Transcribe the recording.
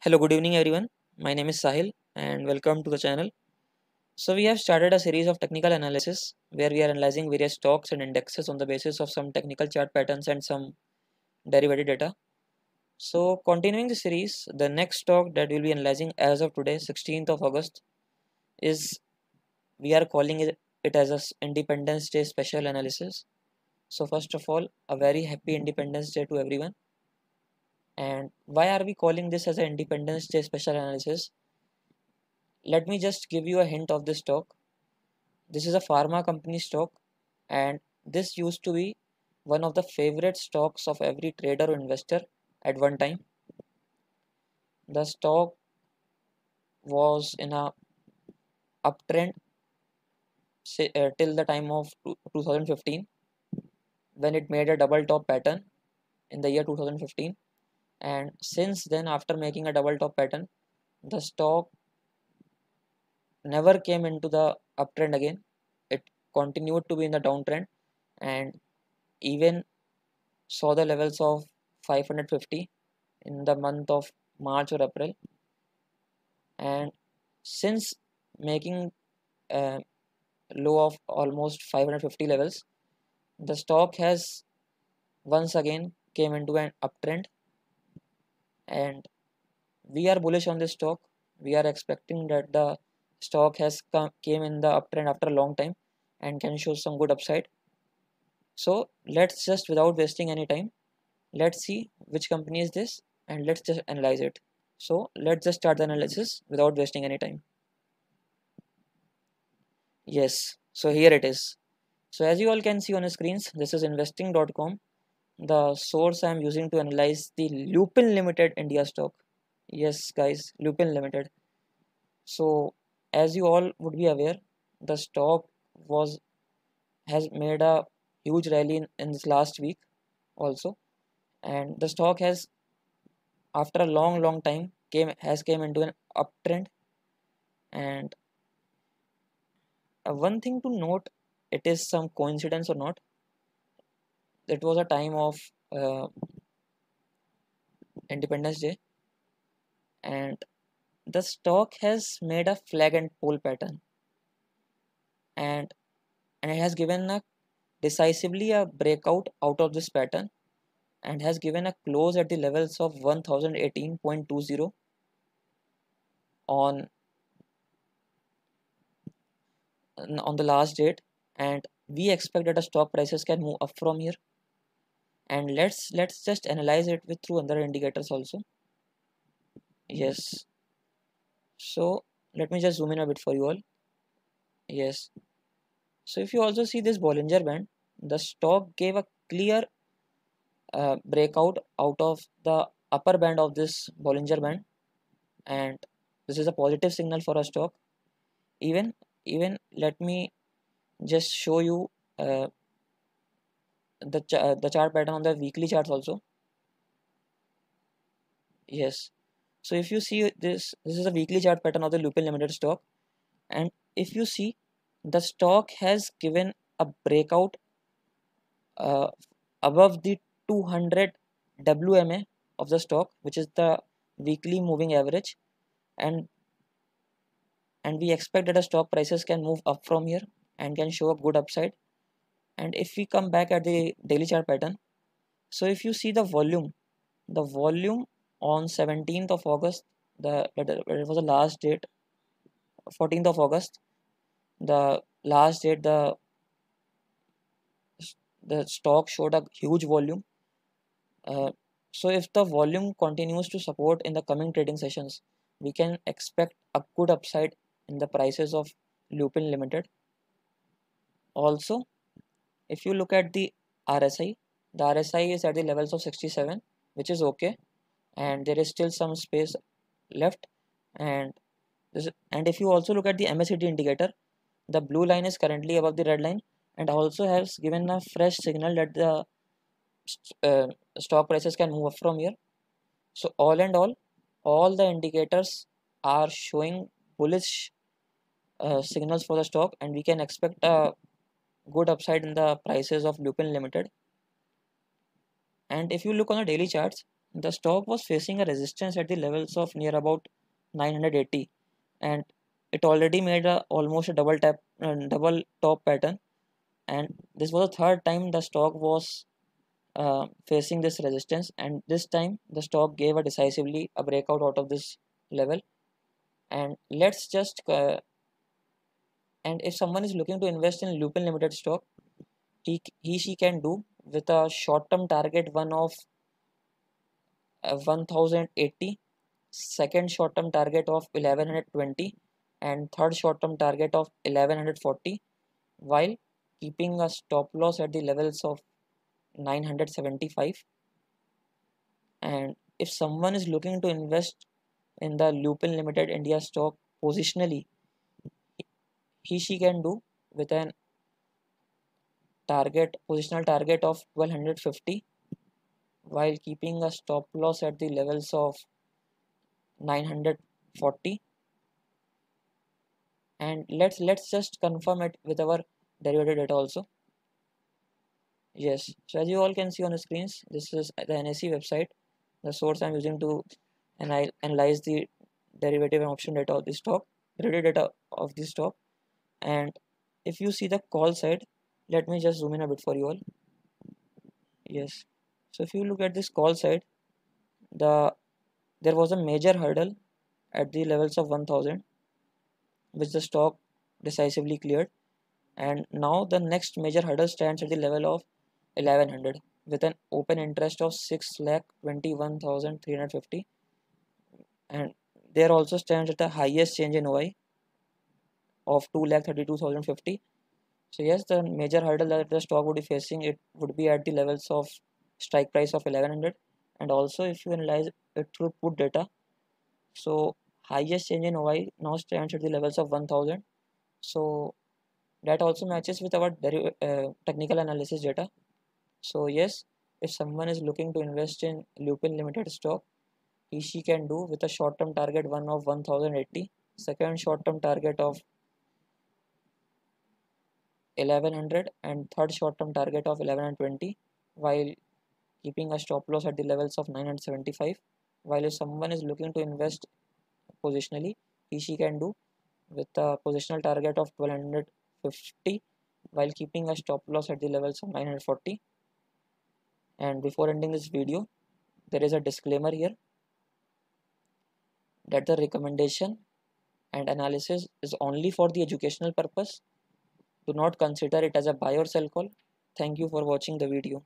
Hello, good evening, everyone. My name is Sahil, and welcome to the channel. So, we have started a series of technical analysis where we are analyzing various stocks and indexes on the basis of some technical chart patterns and some derivative data. So, continuing the series, the next stock that we'll be analyzing as of today, 16th of August, is we are calling it as a Independence Day special analysis. So, first of all, a very happy Independence Day to everyone. And why are we calling this as an Independence Day special analysis? Let me just give you a hint of this stock. This is a pharma company stock, and this used to be one of the favorite stocks of every trader or investor at one time. The stock was in a uptrend till the time of 2015 when it made a double top pattern in the year 2015, and since then, after making a double top pattern, the stock never came into the uptrend again. It continued to be in the downtrend and even saw the levels of 550 in the month of March or April. And since making a low of almost 550 levels, the stock has once again came into an uptrend, and we are bullish on this stock. We are expecting that the stock has came in the uptrend after a long time and can show some good upside. So let's just, without wasting any time, let's see which company is this and let's just analyze it. So let's just start the analysis without wasting any time. Yes, so here it is. So as you all can see on the screens, this is investing.com, the source I am using to analyze the Lupin Limited India stock. Yes guys, Lupin Limited. So as you all would be aware, the stock was has made a huge rally in this last week also, and the stock has, after a long time, came into an uptrend. And one thing to note, it is some coincidence or not, it was a time of uh, Independence Day, and the stock has made a flag and pole pattern, and it has given a decisively a breakout out of this pattern and has given a close at the levels of 1018.20 on on the last date, and we expect that the stock prices can move up from here. And let's just analyze it with through other indicators also. Yes, so let me just zoom in a bit for you all. Yes, so if you also see this Bollinger Band, the stock gave a clear breakout out of the upper band of this Bollinger Band, and this is a positive signal for a stock. Even let me just show you the chart pattern on the weekly charts also. Yes, so if you see this is a weekly chart pattern of the Lupin Limited stock, and if you see, the stock has given a breakout uh, above the 200 WMA of the stock, which is the weekly moving average, and we expect that the stock prices can move up from here and can show a good upside. And if we come back at the daily chart pattern, so if you see the volume on 17th of August, it was the last date, 14th of August, the last date, the stock showed a huge volume. Uh, so if the volume continues to support in the coming trading sessions, we can expect a good upside in the prices of Lupin Limited. Also, if you look at the RSI, the RSI is at the levels of 67, which is okay, and there is still some space left. And and if you also look at the MACD indicator, the blue line is currently above the red line and also has given a fresh signal that the uh, stock prices can move up from here. So all the indicators are showing bullish signals for the stock, and we can expect a good upside in the prices of Lupin Limited. And if you look on the daily charts, The stock was facing a resistance at the levels of near about 980, and it already made almost a double top pattern, and this was the third time the stock was facing this resistance, and this time the stock gave a decisively a breakout out of this level. And let's just and if someone is looking to invest in Lupin Limited stock, he she can do with a short term target one of 1080, second short term target of 1120, and third short term target of 1140, while keeping a stop loss at the levels of 975. And if someone is looking to invest in the Lupin Limited India stock positionally, he she can do with an positional target of 1250, while keeping a stop loss at the levels of 940. And let's just confirm it with our derivative data also. Yes, so as you all can see on the screens, this is the NSE website, the source I'm using to analyze the derivative and option data of the stock, derivative data of the stock. And if you see the call side, let me just zoom in a bit for you all. Yes, so if you look at this call side, there was a major hurdle at the levels of 1000, which the stock decisively cleared, and now the next major hurdle stands at the level of 1100 with an open interest of 6,21,350, and there also stands at the highest change in OI of 2,32,050. So yes, the major hurdle that the stock would be facing, it would be at the levels of strike price of 1100. And also if you analyze it through put data, so highest change in OI now stands at the levels of 1000. So that also matches with our technical analysis data. So yes, if someone is looking to invest in Lupin Limited stock, he she can do with a short term target one of 1080, second short term target of 1100, and third short term target of 1120, while keeping a stop loss at the levels of 975. While if someone is looking to invest positionally, he she can do with a positional target of 1250, while keeping a stop loss at the levels of 940. And before ending this video, there is a disclaimer here that the recommendation and analysis is only for the educational purpose. Do not consider it as a buy or sell call. Thank you for watching the video.